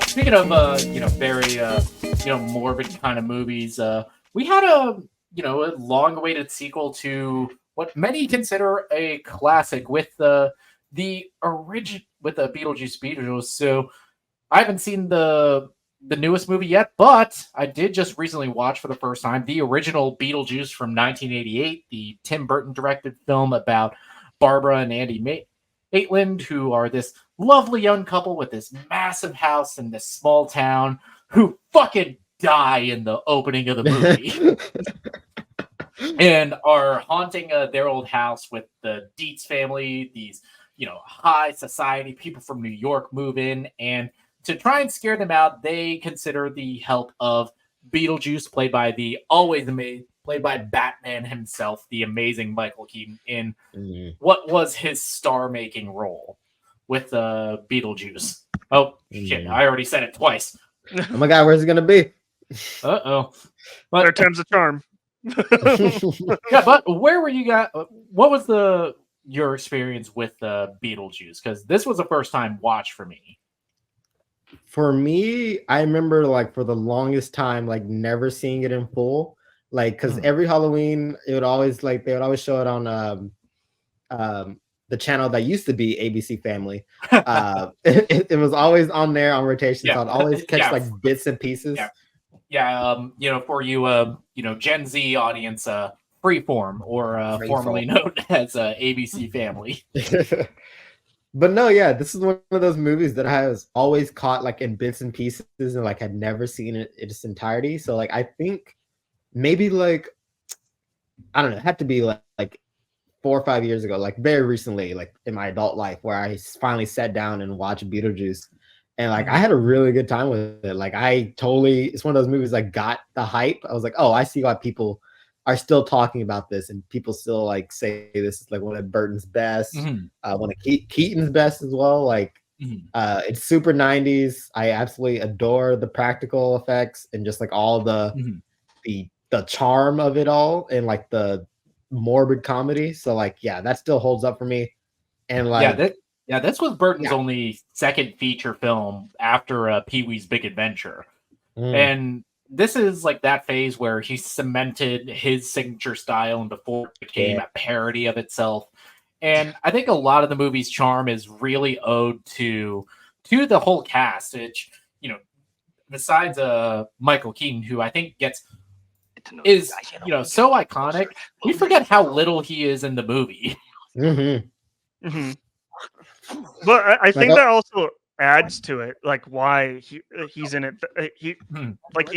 Speaking of very morbid kind of movies, we had a long-awaited sequel to what many consider a classic with the origin with the Beetlejuice. So I haven't seen the newest movie yet, but I did just recently watch for the first time the original Beetlejuice from 1988, the Tim Burton directed film about Barbara and Andy Maitland, who are this lovely young couple with this massive house in this small town who fucking die in the opening of the movie and are haunting their old house with the Dietz family. These, high society people from New York move in, and to try and scare them out, they consider the help of Beetlejuice, played by Batman himself, the amazing Michael Keaton, in what was his star-making role with Beetlejuice. Oh, shit, I already said it twice. Oh my god, where's it gonna be? Uh-oh. Third time's a charm. Yeah, but where were you guys? What was your experience with Beetlejuice? Because this was a first-time watch for me. For me, I remember for the longest time, never seeing it in full. Because every Halloween, they would always show it on the channel that used to be ABC Family. It was always on there on rotation, so I'd always catch bits and pieces. For you, Gen Z audience, Freeform, or formerly known as ABC Family. But no, this is one of those movies that I was always caught in bits and pieces and had never seen it in its entirety. So I think maybe I don't know, it had to be 4 or 5 years ago, very recently, in my adult life, where I finally sat down and watched Beetlejuice, and I had a really good time with it. It's one of those movies that got the hype. I was like, oh, I see why people are still talking about this, and people still say this is one of Burton's best, one of Keaton's best as well. It's super 90s. I absolutely adore the practical effects and just all the charm of it all, and the morbid comedy. So that still holds up for me. And this was Burton's only second feature film after Pee-wee's Big Adventure, and this is that phase where he cemented his signature style and before it became a parody of itself. And I think a lot of the movie's charm is really owed to the whole cast, which, besides Michael Keaton, who I think is so iconic, you forget how little he is in the movie. But I think that also adds to it, why he's in it. He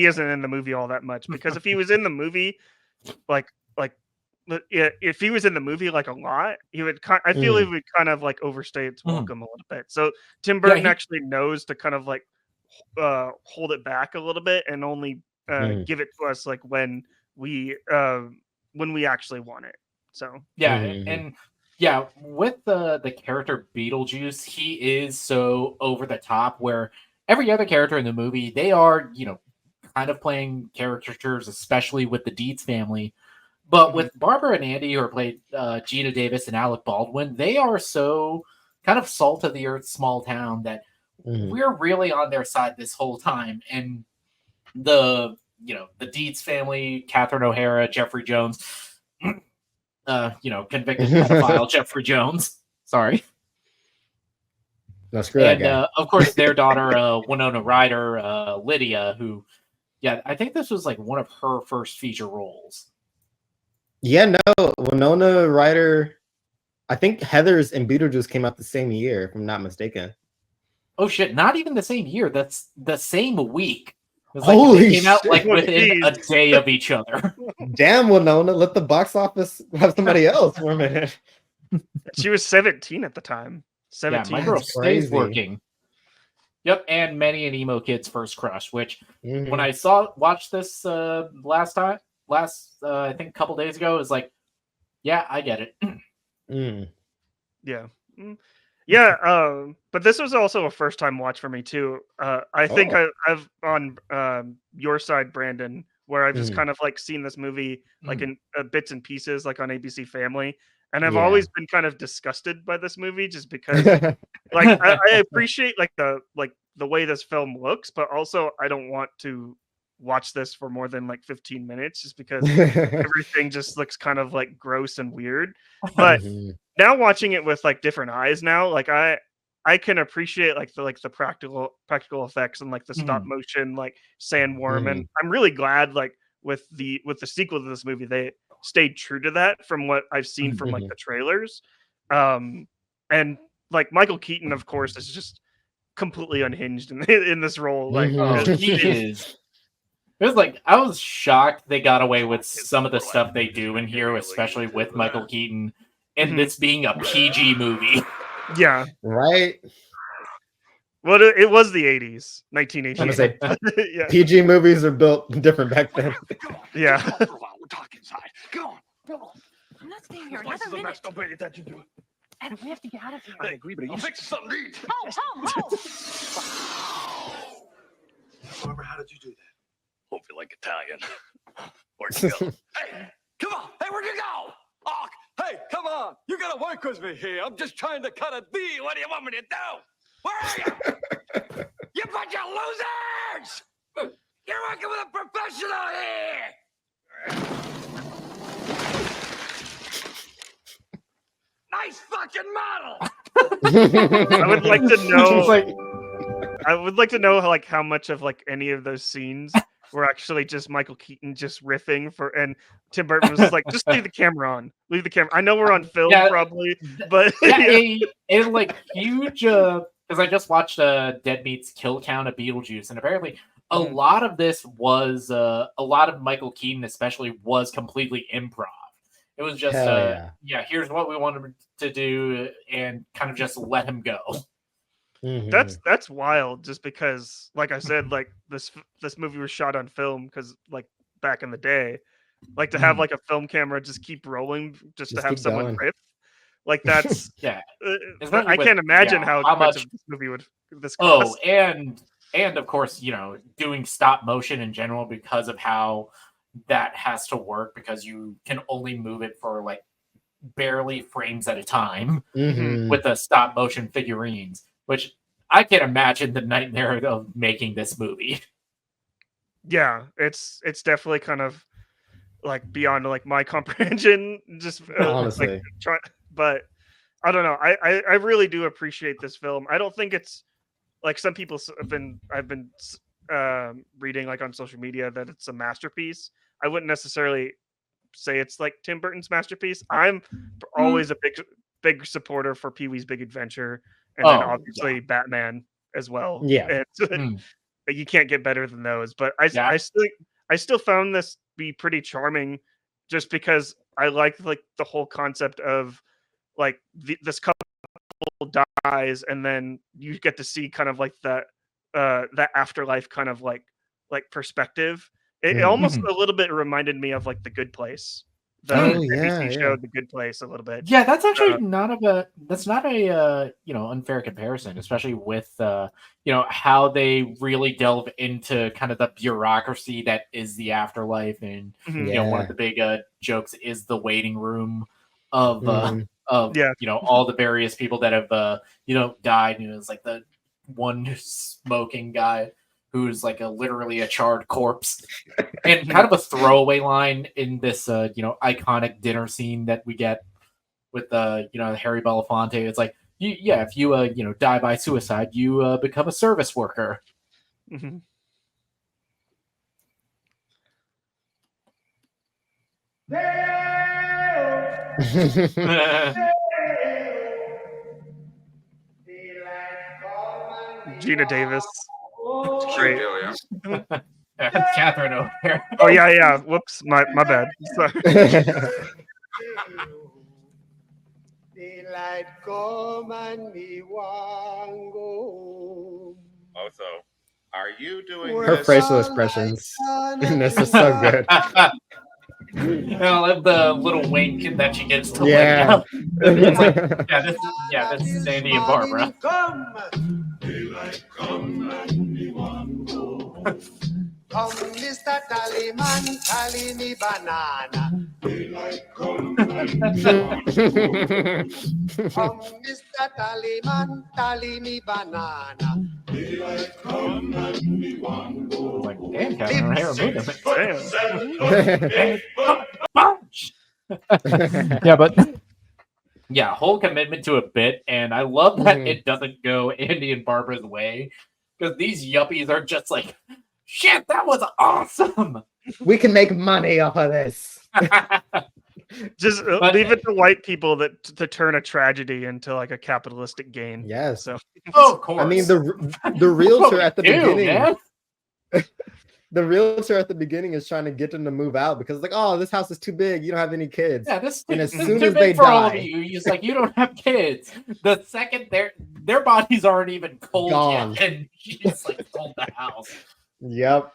isn't in the movie all that much, because if he was in the movie, if he was in the movie a lot, he would. I feel he would kind of overstay its welcome a little bit. So Tim Burton actually knows to kind of hold it back a little bit and only give it to us when we actually want it. So with the character Beetlejuice, he is so over the top, where every other character in the movie, they are, kind of playing caricatures, especially with the Dietz family. But with Barbara and Andy, who are played Gina Davis and Alec Baldwin, they are so kind of salt of the earth small town that we're really on their side this whole time. And the Dietz family, Catherine O'Hara, Jeffrey Jones, convicted pedophile Jeffrey Jones. Sorry. That's great. And of course, their daughter, Winona Ryder, Lydia, who, I think this was one of her first feature roles. Yeah, no, Winona Ryder. I think Heathers and Beetlejuice came out the same year, if I'm not mistaken. Oh shit! Not even the same year. That's the same week. Holy they came out within a day of each other. Damn, Winona, let the box office have somebody else for a minute. She was 17 at the time. 17. Yeah, my girl stays working. Yep, and many an emo kid's first crush. Which, when I watched this last I think a couple days ago, it was I get it. Yeah. Yeah, but this was also a first time watch for me too. I think I've on your side, Brandon, where I've just kind of like seen this movie like in bits and pieces, like on ABC Family, and I've always been kind of disgusted by this movie just because, like, I appreciate like the way this film looks, but also I don't want to watch this for more than like 15 minutes just because everything just looks kind of like gross and weird. But now watching it with like different eyes now, like I can appreciate like the practical effects and like the stop motion like sandworm, and I'm really glad like with the sequel to this movie they stayed true to that from what I've seen from like the trailers. And like Michael Keaton, of course, is just completely unhinged in this role. Like he is. It was like I was shocked they got away with some of the stuff they do in here, especially with Michael Keaton, and this being a PG movie. Yeah. Right. Well, it was the 80s, 1980s. I'm gonna say yeah. PG movies are built different back then. Yeah. We'll talk inside. Come on. I'm not staying here another minute. Don't pay attention to it. Adam, we have to get out of here. I agree, but I'll fix something to eat. Barbara, how did you do that? Hope you like Italian. Where'd you go? Hey, come on. Hey, where'd you go? Oh, hey, come on. You gotta work with me here. I'm just trying to cut a deal. What do you want me to do? Where are you? You bunch of losers! You're working with a professional here! Nice fucking model! I would like to know. I would like to know like how much of like any of those scenes were actually just Michael Keaton just riffing for, and Tim Burton was just like, just leave the camera on. Leave the camera. I know we're on film probably, but it's like huge. Because I just watched Dead Meat's Kill Count of Beetlejuice, and apparently a lot of this was a lot of Michael Keaton, especially, was completely improv. It was just here's what we wanted to do, and kind of just let him go. That's wild, just because, like I said, like this movie was shot on film because, like, back in the day, like to have like a film camera just keep rolling just to have someone riff, like that's I can't imagine how much of this movie would this cost. And of course, you know, doing stop motion in general, because of how that has to work, because you can only move it for like barely frames at a time with the stop motion figurines, which I can't imagine the nightmare of making this movie. Yeah, it's definitely kind of like beyond like my comprehension. Just honestly, but I don't know. I really do appreciate this film. I don't think it's like some people I've been reading like on social media that it's a masterpiece. I wouldn't necessarily say it's like Tim Burton's masterpiece. I'm always a big supporter for Pee-wee's Big Adventure, and then obviously Batman as well. Yeah, and you can't get better than those. But I still found this be pretty charming, just because I like the whole concept of like this couple dies, and then you get to see kind of like that afterlife kind of like perspective. It almost a little bit reminded me of like The Good Place. The NBC show The Good Place a little bit. Yeah, that's actually not a unfair comparison, especially with how they really delve into kind of the bureaucracy that is the afterlife, and one of the big jokes is the waiting room of all the various people that have died. You know, it's like the one smoking guy who's like literally a charred corpse, and kind of a throwaway line in this iconic dinner scene that we get with Harry Belafonte. It's like, if you die by suicide, you become a service worker. Gina Davis. Great. Catherine over there. Oh yeah. Whoops, my bad. Sorry. Daylight come and me want go. Also, are you doing her facial expressions? This is so good. I love the little wink that she gives to Yeah. Lydia. It's like, this is Sandy and Barbara. Daylight come and me want go. Come, Mr. Tallyman, tally me banana. Daylight come and me want go. Come, Mr. Tallyman, tally me banana. Daylight come and me want go. Like, damn, Kevin, her hair moving. Bunch. Yeah, but yeah, whole commitment to a bit, and I love that it doesn't go Andy and Barbara's way because these yuppies are just like, shit, that was awesome. We can make money off of this. Just leave it to white people to turn a tragedy into like a capitalistic gain. Yes. So, of course. I mean, the realtor at the beginning. Man. The realtor at the beginning is trying to get them to move out because it's like, oh, this house is too big. You don't have any kids. Yeah, this and as this soon too as big they for all of die, you, it's like you don't have kids. The second their bodies aren't even cold Gone. yet, and she just like sold the house. Yep.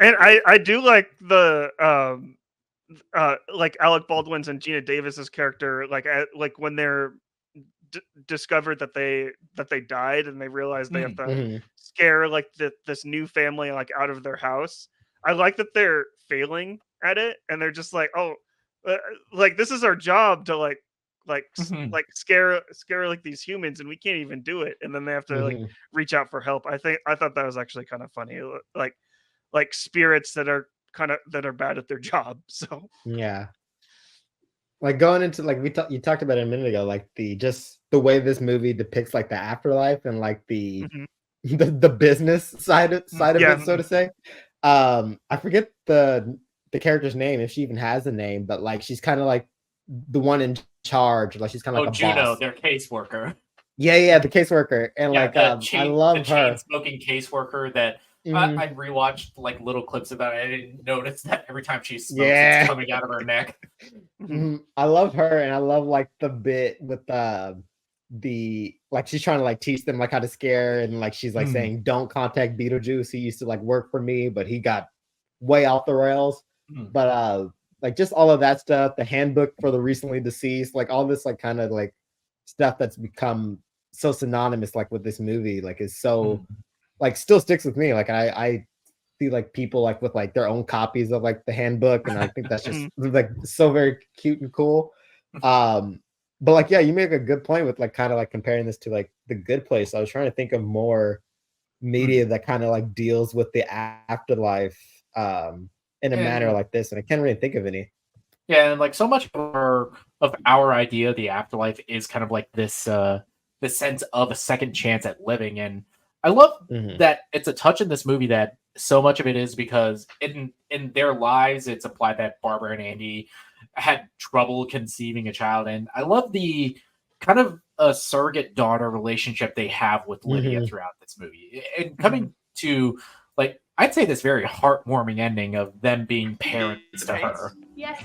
and I do like the like Alec Baldwin's and Gina Davis's character, like when they're discovered that they died and they realize they have to scare like this new family like out of their house. I like that they're failing at it and they're just like, oh, like this is our job to like scare like these humans and we can't even do it, and then they have to like reach out for help. I thought that was actually kind of funny, like spirits that are bad at their job. So yeah, like going into like you talked about it a minute ago, like the way this movie depicts like the afterlife and like the business side of it, so to say. I forget the character's name, if she even has a name, but like she's kind of like the one in charge, like she's kind of like a Juno, boss. their caseworker. Yeah, the caseworker, and like I love her. Chain-smoking caseworker that I rewatched like little clips of that. I didn't notice that every time she smokes, it's coming out of her neck. I love her, and I love like the bit with the like she's trying to like teach them like how to scare, and like she's like saying, "Don't contact Beetlejuice. He used to like work for me, but he got way off the rails." But like just all of that stuff, the handbook for the recently deceased, like all this like kind of like stuff that's become so synonymous like with this movie, like is so like still sticks with me. Like I see like people like with like their own copies of like the handbook, and I think that's just like so very cute and cool. But like, yeah, you make a good point with like kind of like comparing this to like The Good Place. I was trying to think of more media that kind of like deals with the afterlife in a manner like this, and I can't really think of any. Yeah, and like so much of our idea of the afterlife is kind of like this this sense of a second chance at living, and I love that it's a touch in this movie that so much of it is because in their lives it's applied that Barbara and Andy had trouble conceiving a child, and I love the kind of a surrogate daughter relationship they have with Lydia throughout this movie, and coming to like I'd say this very heartwarming ending of them being parents to her. Yes,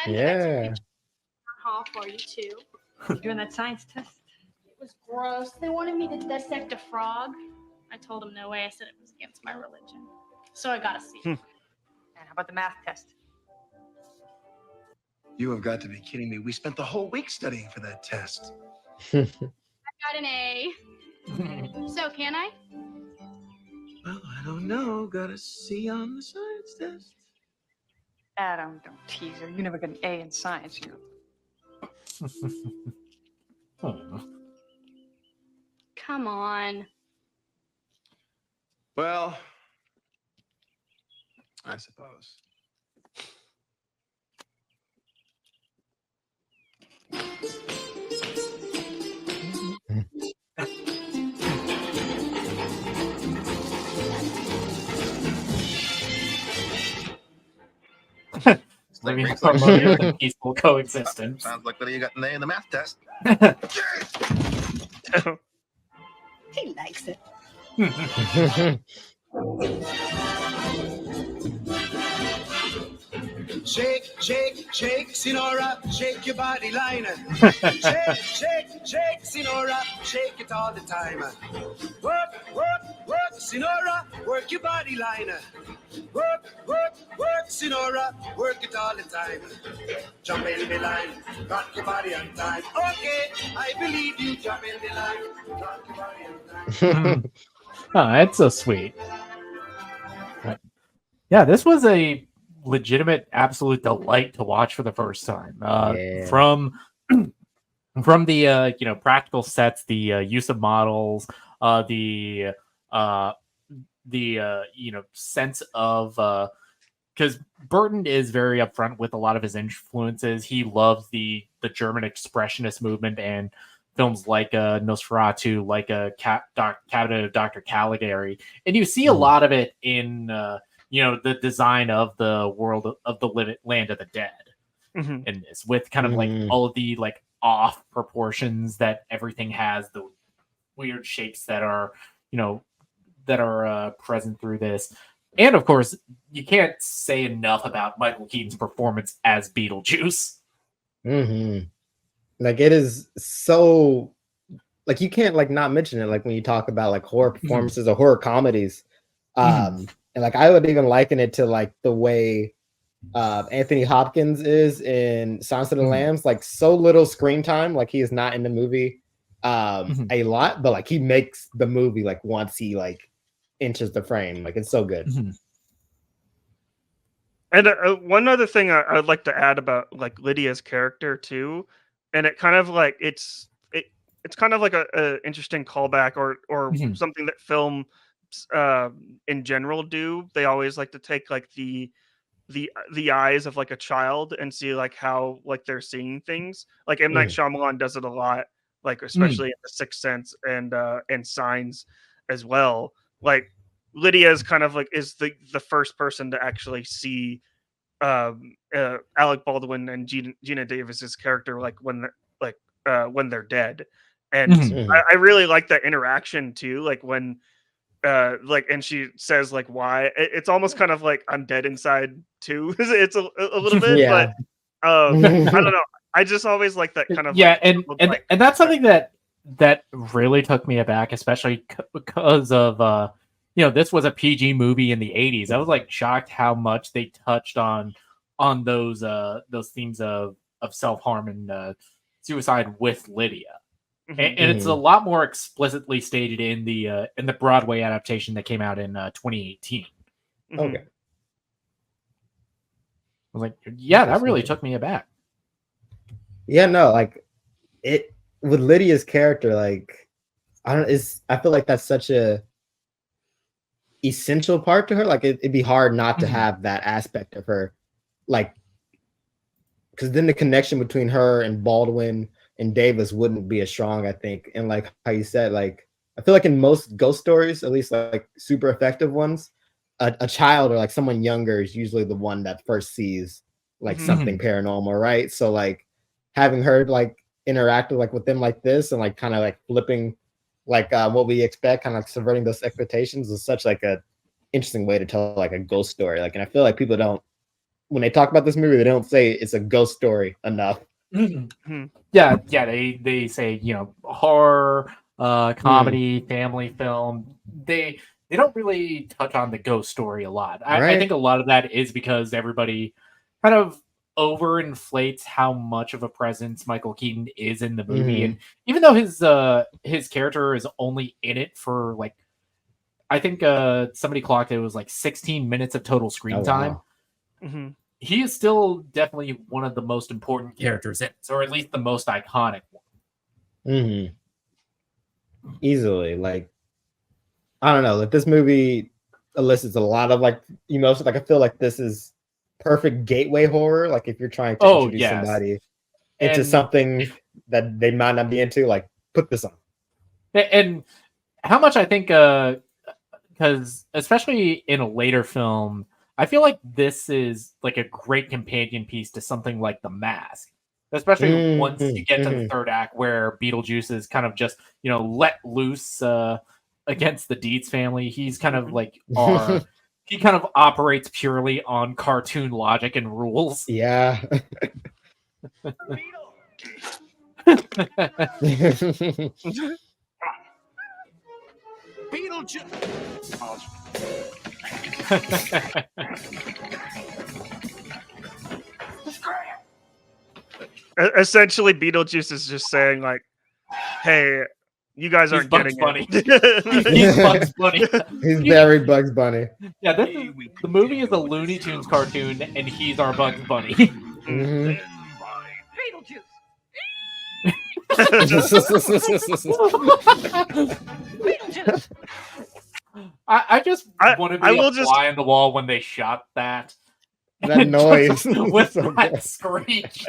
and Yeah, hall for you too. You doing that science test? It was gross. They wanted me to dissect a frog. I told them no way. I said it was against my religion. So I got a C. And how about the math test? You have got to be kidding me. We spent the whole week studying for that test. I got an A. So can I? Well, I don't know. Got a C on the science test. Adam, don't tease her. You never got an A in science. Come on. Well, I suppose. Living harmonious and peaceful coexistence. Sounds like Lydia got an A in the math test. He likes it. Shake, shake, shake, Sinora, shake your body line. Shake, shake, shake, Sinora, shake it all the time. Work, work, work, Sinora, work your body line. Work, work, work, Sinora, work it all the time. Jump in the line, rock your body on time. Okay, I believe you. Jump in the line, rock your body on time. Oh, that's so sweet. But, yeah, this was a legitimate, absolute delight to watch for the first time. From the practical sets, the use of models, the sense of because Burton is very upfront with a lot of his influences. He loves the German expressionist movement and films like Nosferatu, like Cabinet of Dr. Caligari, and you see a lot of it in the design of the world of the land of the dead. In this, with kind of like all of the like off proportions that everything has, the weird shapes that are present through this. And of course, you can't say enough about Michael Keaton's performance as Beetlejuice. Like, it is so, like, you can't like not mention it, like when you talk about like horror performances or horror comedies. And like I would even liken it to like the way Anthony Hopkins is in Silence of the Lambs, like so little screen time, like he is not in the movie a lot, but like he makes the movie like once he like enters the frame, like it's so good. And one other thing I'd like to add about like Lydia's character too, and it kind of like it's kind of like a interesting callback or something that film in general do. They always like to take like the eyes of like a child and see like how like they're seeing things. Like M. Night Shyamalan does it a lot, like especially in The Sixth Sense and Signs as well. Like Lydia is kind of like is the first person to actually see Alec Baldwin and Gina Davis's character like when they're dead, and I really like that interaction too. Like when and she says like why it's almost kind of like I'm dead inside too. It's a little bit, but I don't know. I just always like that kind of and that's something that really took me aback, especially because of this was a PG movie in the 80s. I was like shocked how much they touched on those themes of self-harm and suicide with Lydia. And it's a lot more explicitly stated in the Broadway adaptation that came out in 2018. Okay. I was like, yeah, that really took me aback. Yeah, no, like it with Lydia's character, like I feel like that's such a essential part to her. Like it'd be hard not to have that aspect of her, like because then the connection between her and Baldwin and Davis wouldn't be as strong, I think. And like how you said, like I feel like in most ghost stories, at least like super effective ones, a child or like someone younger is usually the one that first sees like something paranormal, right? So like having her like interact with them like this and like kind of like flipping like what we expect, kind of like subverting those expectations is such like a interesting way to tell like a ghost story. Like, and I feel like people don't, when they talk about this movie, they don't say it's a ghost story enough. Yeah, they say horror, comedy, family film. They don't really touch on the ghost story a lot. I think a lot of that is because everybody kind of overinflates how much of a presence Michael Keaton is in the movie, and even though his character is only in it for like, I think somebody clocked it was like 16 minutes of total screen time. He is still definitely one of the most important characters in it, or at least the most iconic one. Easily, like I don't know, like this movie elicits a lot of like emotion. Like I feel like this is perfect gateway horror. Like if you're trying to introduce somebody into something that they might not be into, like put this on. And how much I think, because especially in a later film, I feel like this is like a great companion piece to something like The Mask, especially once you get to the third act where Beetlejuice is kind of just let loose against the Deeds family. He's kind of like our he kind of operates purely on cartoon logic and rules. Yeah. Essentially, Beetlejuice is just saying like, "Hey, you guys aren't Bugs getting Bunny. it." He's Bugs Bunny. He's very Bugs Bunny. Yeah, the movie is a Looney Tunes cartoon, and he's our Bugs Bunny. Mhm. I just want to be I a will just- fly on the wall when they shot that. That noise. with So that good. screech.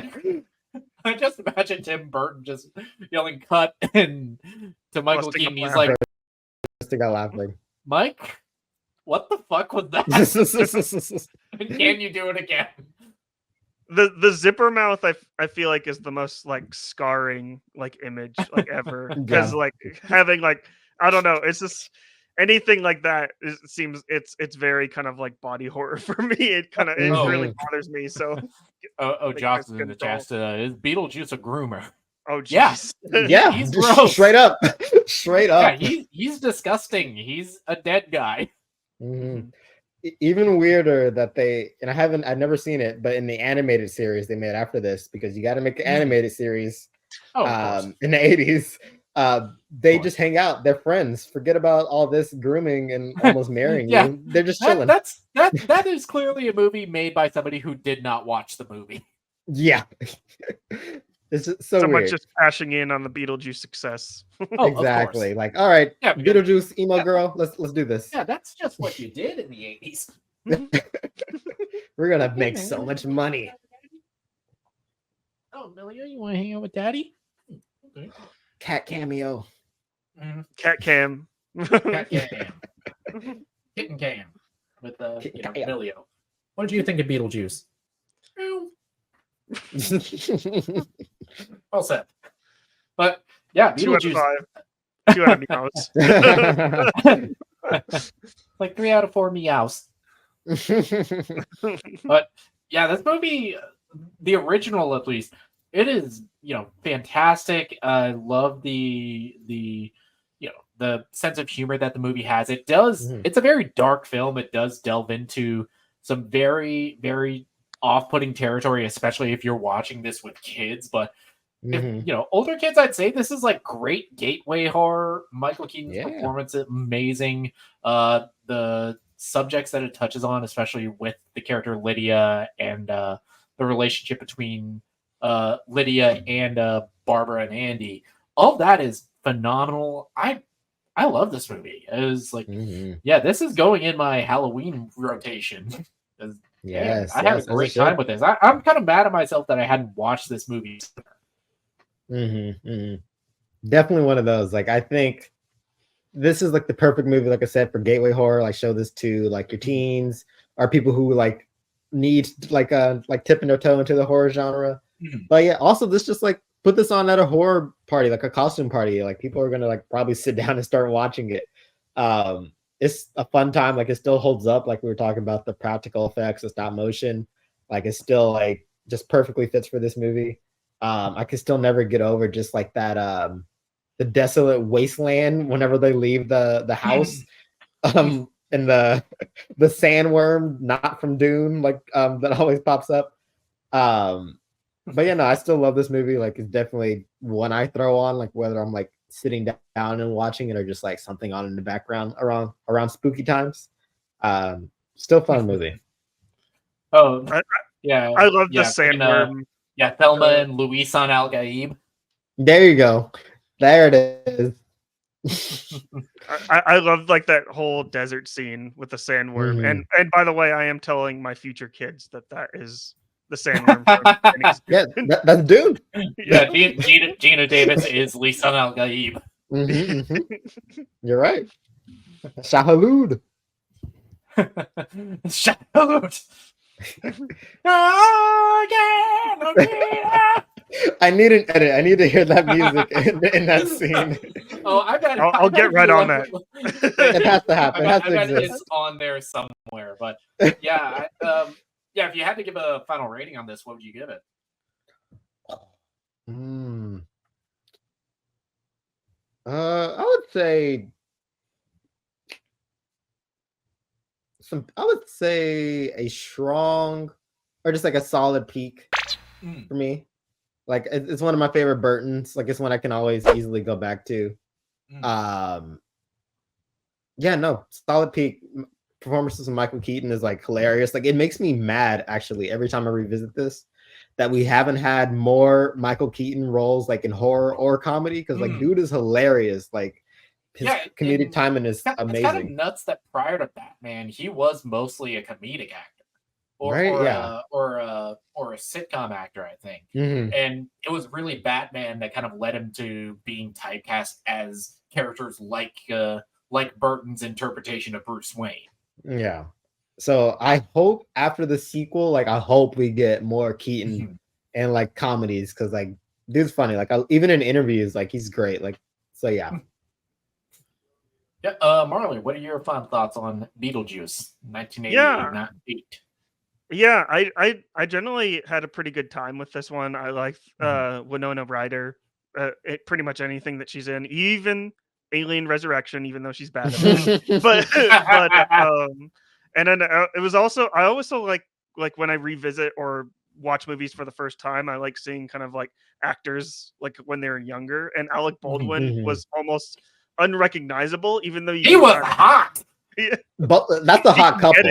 I just imagine Tim Burton just yelling "cut" and to Michael Busting Keaton. up He's like, Just got laughing. "Mike, what the fuck was that? Can you do it again?" The zipper mouth I feel like is the most like scarring like image like ever because Yeah. like having like I don't know, it's just anything like that it seems it's very kind of like body horror for me. It kind of it really bothers me. So like, Josh is that's in the control. chat. Is Beetlejuice a groomer? Oh Yeah. jeez. Yeah, He's just gross. straight up. Straight Yeah, up. he's disgusting. He's a dead guy. Mhm. Even weirder that I've never seen it, but in the animated series they made after this, because you got to make an animated series Oh, of course. in the 80s. They course. just hang out. They're friends. Forget about all this grooming and almost marrying Yeah, you. They're just chilling. That is clearly a movie made by somebody who did not watch the movie. Yeah. It's just so Someone weird. just cashing in on the Beetlejuice success. Oh, Exactly. Of course. Like, all right, Yeah, because- Beetlejuice, emo girl, let's do this. Yeah, that's just what you did in the 80s. We're gonna make so much money. Oh, Millie, you want to hang out with Daddy? Okay. Cat cameo. Cat cam. Cat Cam. Kitten Cam with Cam. Emilio. What did you think of Beetlejuice? Well said. But yeah, 2 out of Beetlejuice. 5. 2 out of meows. Like 3 out of 4 meows. But yeah, this movie, the original at least, it is fantastic. I love the sense of humor that the movie has. It does. It's a very dark film. It does delve into some very, very off-putting territory, especially if you're watching this with kids. But if older kids, I'd say this is like great gateway horror. Michael Keaton's performance is amazing. The subjects that it touches on, especially with the character Lydia and the relationship between Lydia and Barbara and Andy, all that is phenomenal. I love this movie. It was like, yeah, this is going in my Halloween rotation. Yes, I had a great time with this. I'm kind of mad at myself that I hadn't watched this movie. Definitely one of those. Like, I think this is like the perfect movie, like I said, for gateway horror. Like, show this to like your teens or people who like need like tipping their toe into the horror genre. But yeah, also this just like put this on at a horror party, like a costume party. Like, people are gonna like probably sit down and start watching it. It's a fun time. Like, it still holds up. Like we were talking about the practical effects, the stop motion. Like, it's still like just perfectly fits for this movie. I can still never get over just like that the desolate wasteland whenever they leave the house. And the sandworm not from Dune, like that always pops up. But yeah, no, I still love this movie. Like, it's definitely one I throw on, like whether I'm like sitting down and watching it or just like something on in the background around spooky times. Still fun movie. Oh yeah, I love the sandworm. Thelma and Luis on Al Gaib. There you go. There it is. I love like that whole desert scene with the sandworm. And by the way, I am telling my future kids that is the sandworm. Yeah, that's Dune. Yeah, Gina Davis is Lisa Al Gaib. You're right. Shahaloud. Shahaloud. I need an edit. I need to hear that music in that scene. Oh, I'll get right on that. It has to happen. It has to I bet exist. it's on there somewhere. there. But yeah, yeah. If you had to give a final rating on this, what would you give it? I would say I would say a strong or just like a solid peak for me. Like it's one of my favorite Burtons. Like it's one I can always easily go back to. Yeah, no, solid peak. Performances of Michael Keaton is like hilarious. Like it makes me mad actually every time I revisit this that we haven't had more Michael Keaton roles like in horror or comedy because like dude is hilarious. Like his comedic timing is amazing. It's kind of nuts that prior to Batman, he was mostly a comedic actor, or a sitcom actor, I think. And it was really Batman that kind of led him to being typecast as characters like Burton's interpretation of Bruce Wayne. Yeah. So I hope after the sequel, like I hope we get more Keaton and like comedies because like dude's funny. Like even in interviews, like he's great. Like so, yeah. Yeah, Marley, what are your final thoughts on Beetlejuice, 1988? Yeah, I generally had a pretty good time with this one. I like Winona Ryder, pretty much anything that she's in, even Alien Resurrection, even though she's bad at it. but and then it was also I also like when I revisit or watch movies for the first time, I like seeing kind of like actors like when they're younger, and Alec Baldwin was almost unrecognizable, even though he was hot. But that's a hot couple.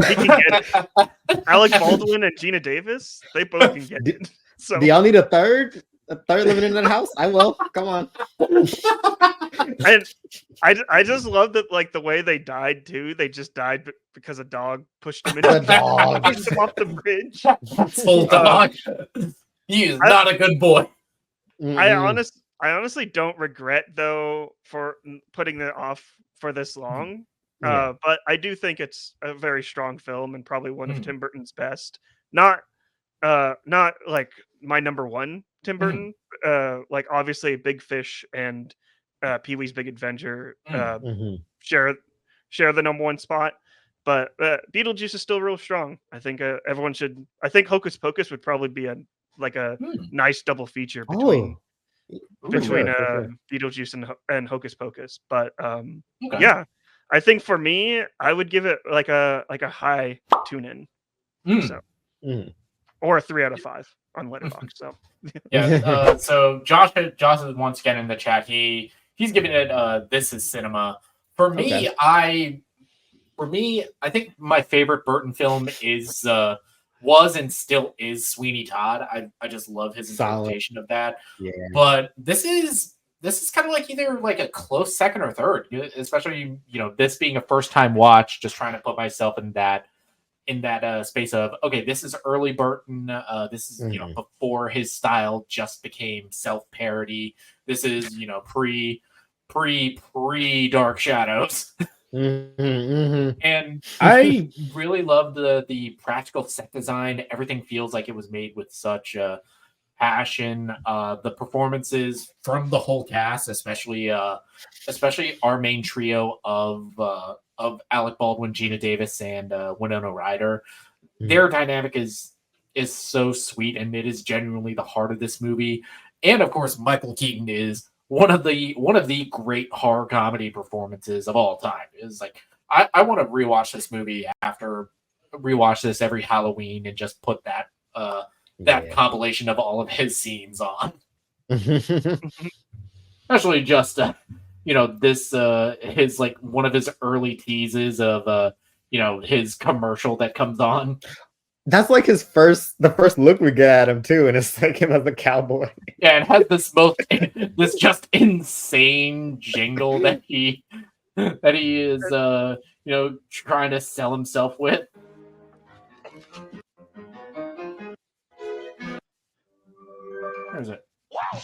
He can get it. Alec Baldwin and Gina Davis, they both can get it. So do y'all need a third living in that house? I will. Come on. And I just love that, like the way they died too. They just died because a dog pushed them into pushed them off the bridge. Old dog. He is not a good boy. I honestly don't regret though for putting it off for this long. But I do think it's a very strong film and probably one of Tim Burton's best. Not like my number one Tim Burton. Like obviously Big Fish and Pee-wee's Big Adventure share the number one spot. But Beetlejuice is still real strong. I think everyone should. I think Hocus Pocus would probably be a nice double feature between Beetlejuice and Hocus Pocus. But yeah, I think for me, I would give it like a high tune in. So or a 3 out of 5 on Letterboxd. So yeah. So Josh is once again in the chat. He's giving it this is cinema. For me, I think my favorite Burton film was and still is Sweeney Todd. I just love his interpretation of that. Yeah. But this is kind of like either like a close second or third, especially this being a first time watch. Just trying to put myself in that space of okay, this is early Burton. This is before his style just became self parody. This is pre Dark Shadows. And I really love the practical set design. Everything feels like it was made with such passion. The performances from the whole cast, especially our main trio of Alec Baldwin, Gina Davis, and Winona Ryder. Their dynamic is so sweet, and it is genuinely the heart of this movie. And of course, Michael Keaton is one of the great horror comedy performances of all time. Is like I want to rewatch this movie rewatch this every Halloween and just put that compilation of all of his scenes on. Especially just this his like one of his early teases of his commercial that comes on. That's like the first look we get at him too, and it's like him as a cowboy. Yeah, it has this just insane jingle that he is trying to sell himself with. Where is it? Wow.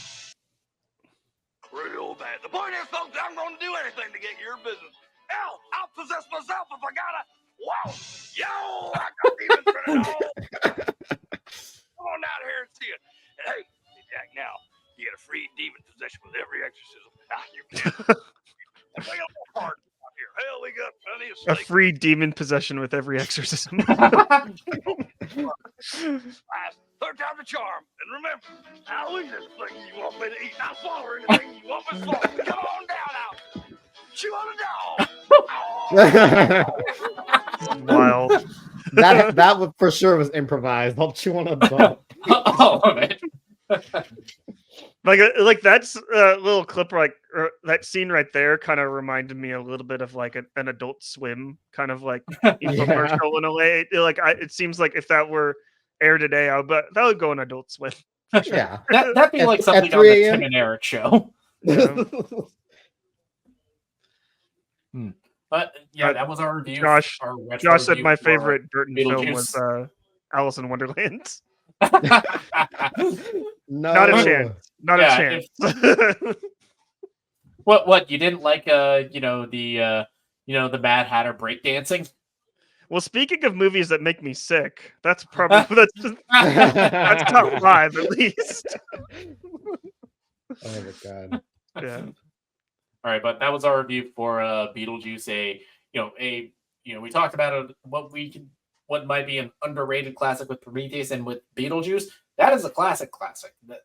Real bad. The point is, folks, I'm going to do anything to get your business. Hell, I'll possess myself if I gotta. Wow. Yo, I got demons running all. Come on down here and see it. And hey, Jack, now you get a free demon possession with every exorcism. You can. And we got more parts out here. Hell, we got plenty of A free demon possession with every exorcism. Third time's a charm. And remember, I'll eat anything you want me to eat. I'll swallow anything you want me to swallow. Come on down now. Chew on a dog. Wild. that would for sure was improvised. I'll chew on a dog. Oh man. Like that's a little clip, like that scene right there kind of reminded me a little bit of like an Adult Swim kind of like infomercial in a way. It seems like if that were aired today, that would go on Adult Swim. Sure. Yeah, that'd be like something on the Tim and Eric show. Yeah. But yeah, that was our review. Josh said my favorite Burton Beetlejuice. film was Alice in Wonderland. No, Not a chance. Not a chance. What you didn't like? The Mad Hatter breakdancing. Well, speaking of movies that make me sick, that's probably that's top 5 at least. Oh my god. Yeah. All right, but that was our review for Beetlejuice. We talked about what might be an underrated classic with Prometheus, and with Beetlejuice, that is a classic.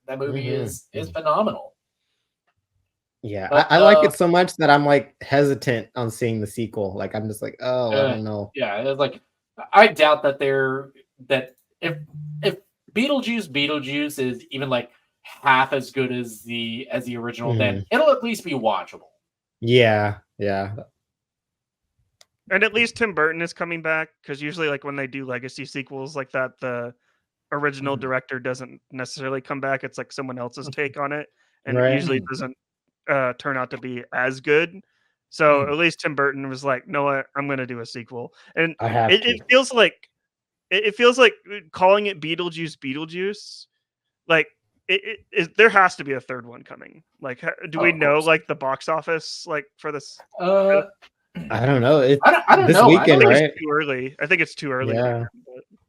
That movie is phenomenal. Yeah, but, I like it so much that I'm like hesitant on seeing the sequel. Like I'm just like, I don't know. Yeah, it's like I doubt that if Beetlejuice is even like half as good as the original, then it'll at least be watchable. Yeah. And at least Tim Burton is coming back, because usually like when they do legacy sequels like that, the original director doesn't necessarily come back. It's like someone else's take on it, and it usually doesn't turn out to be as good. So at least Tim Burton was like, no, I'm going to do a sequel. And it feels like calling it Beetlejuice, like there has to be a third one coming. Like, do we know like the box office like for this? I don't know. I don't this know. weekend, right? It's too early. I think it's too early. Yeah.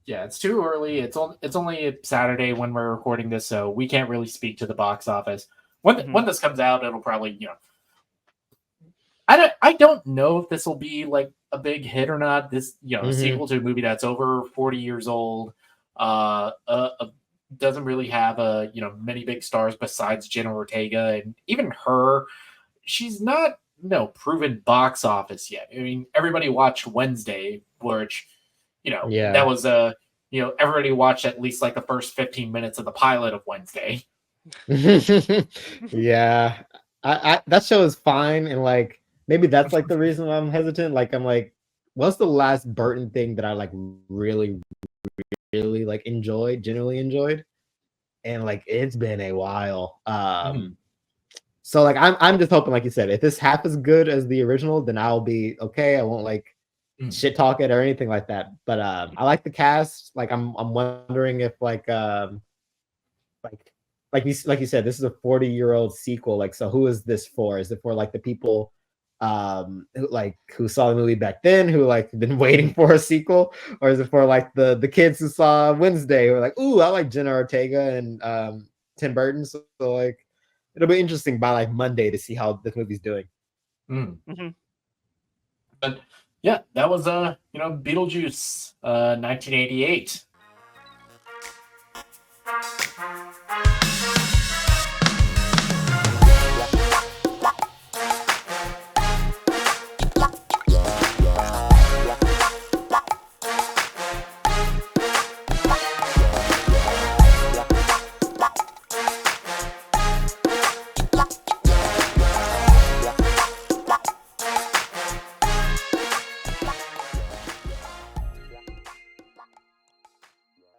Yeah, it's too early. It's only Saturday when we're recording this, so we can't really speak to the box office. When this comes out, it'll probably I don't know if this will be like a big hit or not. This a sequel to a movie that's over 40 years old, doesn't really have many big stars besides Jenna Ortega, and even her, she's not proven box office yet. I mean, everybody watched Wednesday, which that was everybody watched at least like the first 15 minutes of the pilot of Wednesday. Yeah, I that show is fine, and like maybe that's like the reason why I'm hesitant. Like I'm like, what's the last Burton thing that I like really like genuinely enjoyed? And like it's been a while. So like I'm just hoping, like you said, if it's half as good as the original, then I'll be okay. I won't like shit talk it or anything like that. But I like the cast. Like I'm wondering if like you said, this is a 40-year-old sequel. Like, so who is this for? Is it for like the people who saw the movie back then, who like been waiting for a sequel, or is it for like the kids who saw Wednesday who are like, ooh, I like Jenna Ortega and Tim Burton, so like it'll be interesting by like Monday to see how this movie's doing. But yeah, that was Beetlejuice, 1988.